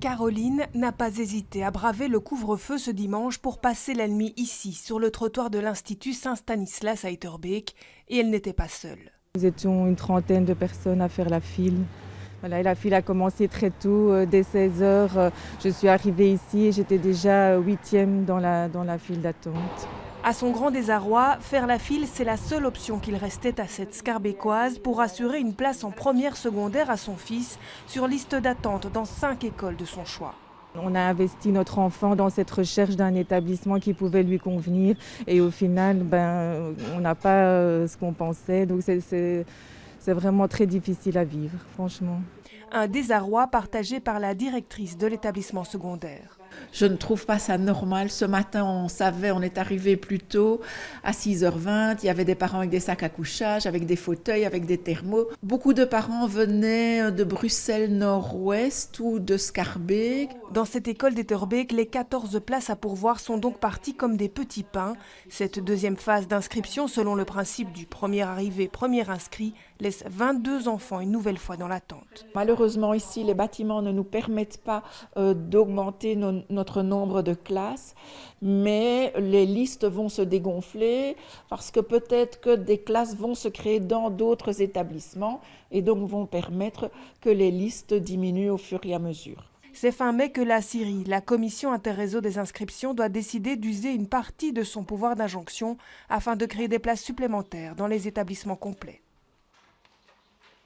Caroline n'a pas hésité à braver le couvre-feu ce dimanche pour passer la nuit ici, sur le trottoir de l'Institut Saint-Stanislas à Etterbeek, et elle n'était pas seule. Nous étions une trentaine de personnes à faire la file. Voilà, et la file a commencé très tôt, dès 16 heures. Je suis arrivée ici et j'étais déjà 8e dans la file d'attente. À son grand désarroi, faire la file, c'est la seule option qu'il restait à cette Scarbecoise pour assurer une place en première secondaire à son fils sur liste d'attente dans 5 écoles de son choix. On a investi notre enfant dans cette recherche d'un établissement qui pouvait lui convenir et au final, on n'a pas ce qu'on pensait. Donc c'est vraiment très difficile à vivre, franchement. Un désarroi partagé par la directrice de l'établissement secondaire. Je ne trouve pas ça normal. Ce matin, on savait, on est arrivé plus tôt, à 6h20. Il y avait des parents avec des sacs à couchage, avec des fauteuils, avec des thermos. Beaucoup de parents venaient de Bruxelles Nord-Ouest ou de Scarbeek. Dans cette école d'Etterbeek, les 14 places à pourvoir sont donc parties comme des petits pains. Cette deuxième phase d'inscription, selon le principe du premier arrivé, premier inscrit, laisse 22 enfants une nouvelle fois dans l'attente. Malheureusement, ici, les bâtiments ne nous permettent pas d'augmenter notre nombre de classes, mais les listes vont se dégonfler parce que peut-être que des classes vont se créer dans d'autres établissements et donc vont permettre que les listes diminuent au fur et à mesure. C'est fin mai que la CIRI, la Commission interréseau des inscriptions, doit décider d'user une partie de son pouvoir d'injonction afin de créer des places supplémentaires dans les établissements complets.